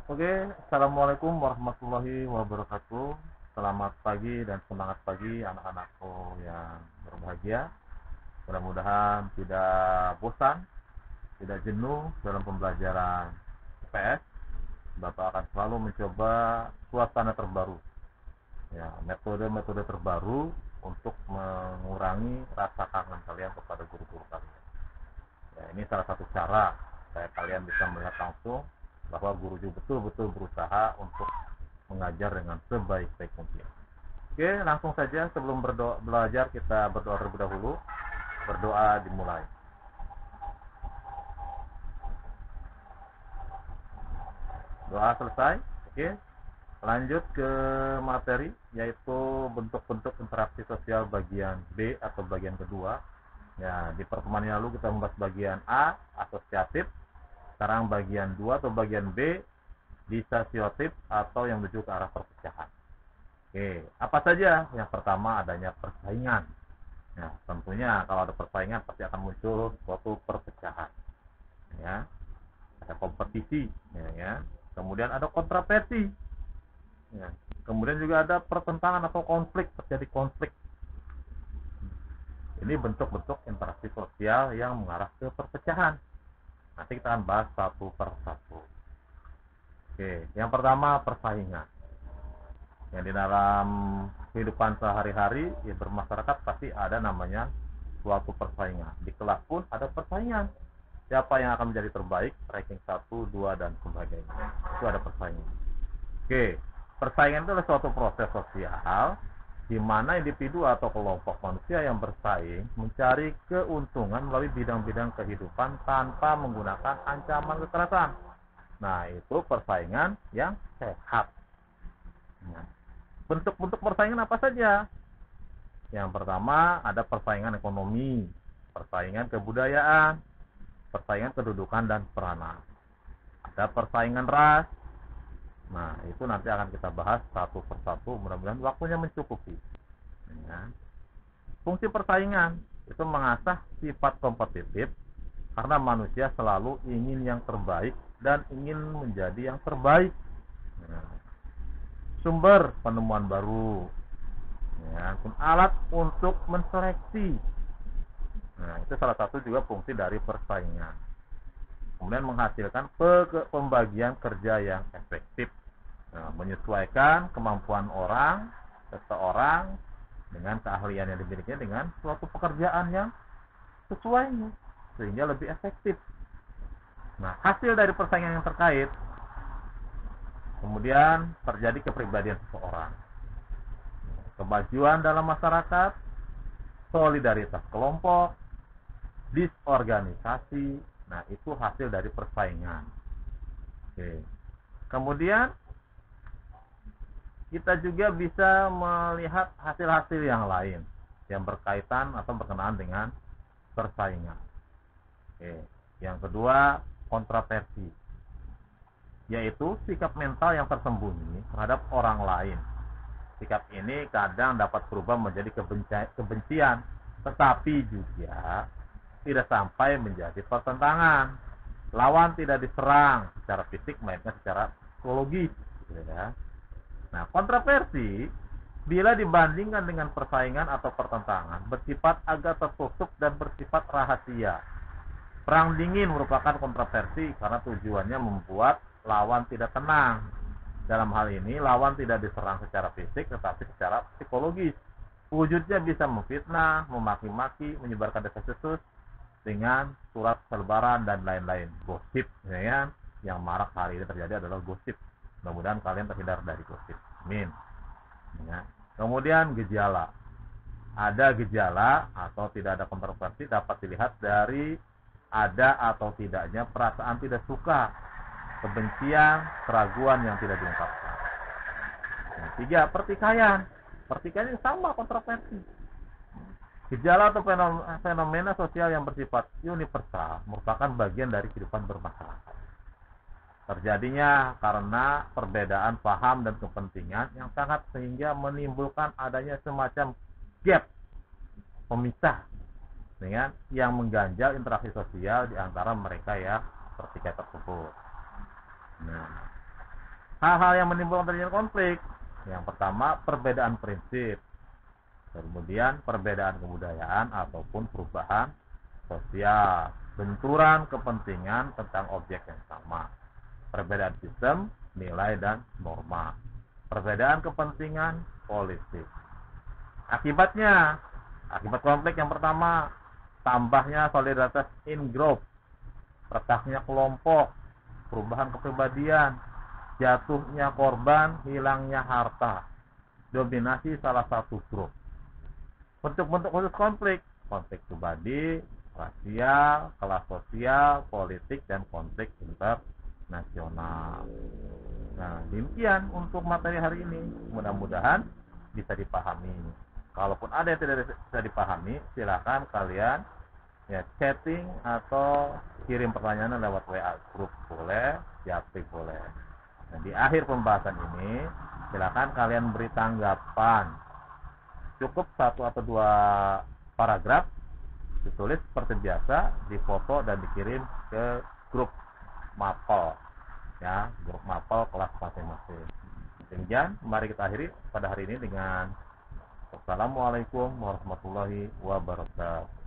Oke, Assalamualaikum warahmatullahi wabarakatuh. Selamat pagi dan semangat pagi anak-anakku yang berbahagia. Mudah-mudahan tidak bosan, tidak jenuh dalam pembelajaran PS. Bapak akan selalu mencoba suasana terbaru, ya, metode-metode terbaru untuk mengurangi rasa kangen kalian kepada guru-guru kalian. Ya, ini salah satu cara supaya kalian bisa melihat langsung bahwa guru juga betul-betul berusaha untuk mengajar dengan sebaik-baik mungkin. Oke, langsung saja sebelum belajar kita berdoa terlebih dahulu. Berdoa dimulai. Doa selesai. Oke, lanjut ke materi yaitu bentuk-bentuk interaksi sosial bagian B atau bagian kedua. Ya, di pertemuan yang lalu kita membahas bagian A, asosiatif. Sekarang bagian 2 atau bagian B, disosiatif atau yang menuju ke arah perpecahan. Oke, apa saja? Yang pertama adanya persaingan. Ya, tentunya kalau ada persaingan pasti akan muncul suatu perpecahan. Ya, ada kompetisi. Ya. Kemudian ada kontroversi. Ya. Kemudian juga ada pertentangan atau konflik, terjadi konflik. Ini bentuk-bentuk interaksi sosial yang mengarah ke perpecahan. Nanti kita akan bahas satu per satu. Oke, yang pertama persaingan. Yang di dalam kehidupan sehari-hari ya bermasyarakat pasti ada namanya suatu persaingan. Di kelas pun ada persaingan. Siapa yang akan menjadi terbaik, ranking satu, 2 dan sebagainya. Itu ada persaingan. Oke, persaingan itu adalah suatu proses sosial di mana individu atau kelompok manusia yang bersaing mencari keuntungan melalui bidang-bidang kehidupan tanpa menggunakan ancaman kekerasan. Nah, itu persaingan yang sehat. Nah, bentuk-bentuk persaingan apa saja? Yang pertama ada persaingan ekonomi, persaingan kebudayaan, persaingan kedudukan dan peranan. Ada persaingan ras. Nah, itu nanti akan kita bahas satu persatu. Mudah-mudahan waktunya mencukupi. Ya. Fungsi persaingan itu mengasah sifat kompetitif karena manusia selalu ingin yang terbaik dan ingin menjadi yang terbaik. Nah, sumber penemuan baru, ya, alat untuk menseleksi. Nah, itu salah satu juga fungsi dari persaingan. Kemudian menghasilkan pembagian kerja yang efektif. Nah, menyesuaikan kemampuan seseorang dengan keahlian yang dimilikinya dengan suatu pekerjaan yang sesuai sehingga lebih efektif. Nah, hasil dari persaingan yang terkait kemudian terjadi kepribadian seseorang, kemajuan dalam masyarakat, solidaritas kelompok, disorganisasi. Nah, itu hasil dari persaingan. Oke. Kemudian kita juga bisa melihat hasil-hasil yang lain yang berkaitan atau berkenaan dengan persaingan. Oke. Yang kedua, kontroversi, yaitu sikap mental yang tersembunyi terhadap orang lain. Sikap ini kadang dapat berubah menjadi kebencian, tetapi juga tidak sampai menjadi pertentangan. Lawan tidak diserang secara fisik, melainkan secara psikologis. Ya. Nah, kontroversi bila dibandingkan dengan persaingan atau pertentangan bersifat agak tertutup dan bersifat rahasia. Perang dingin merupakan kontroversi karena tujuannya membuat lawan tidak tenang. Dalam hal ini, lawan tidak diserang secara fisik tetapi secara psikologis. Wujudnya bisa memfitnah, memaki-maki, menyebarkan desas-desus dengan surat selebaran dan lain-lain. Gosip, ya kan? Yang marak hari ini terjadi adalah gosip. Mudah-mudahan kalian terhindar dari gosip. Amin. Ya. Kemudian gejala. Ada gejala atau tidak ada kontroversi dapat dilihat dari ada atau tidaknya perasaan tidak suka, kebencian, keraguan yang tidak diungkapkan. Yang tiga, pertikaian. Pertikaian yang sama kontroversi. Gejala atau fenomena sosial yang bersifat universal merupakan bagian dari kehidupan bermasyarakat. Terjadinya karena perbedaan paham dan kepentingan yang sangat sehingga menimbulkan adanya semacam gap, pemisah dengan yang mengganjal interaksi sosial di antara mereka ya pertikaian tersebut. Nah, hal-hal yang menimbulkan terjadinya konflik. Yang pertama, perbedaan prinsip. Kemudian perbedaan kebudayaan ataupun perubahan sosial, benturan kepentingan tentang objek yang sama, perbedaan sistem, nilai dan norma, perbedaan kepentingan politik. Akibat konflik yang pertama, tambahnya solidaritas in group, retaknya kelompok, perubahan kepribadian, jatuhnya korban, hilangnya harta, dominasi salah satu grup. Bentuk-bentuk khusus konflik pribadi, rasial, kelas sosial, politik, dan konflik internasional. Nah, demikian untuk materi hari ini. Mudah-mudahan bisa dipahami. Kalaupun ada yang tidak bisa dipahami, silakan kalian ya chatting atau kirim pertanyaan lewat WA grup boleh, japri boleh. Nah, di akhir pembahasan ini, silakan kalian beri tanggapan. Cukup 1 atau 2 paragraf, ditulis seperti biasa, difoto dan dikirim ke grup mapel, ya, grup mapel kelas masing-masing. Demikian, mari kita akhiri pada hari ini dengan Assalamualaikum warahmatullahi wabarakatuh.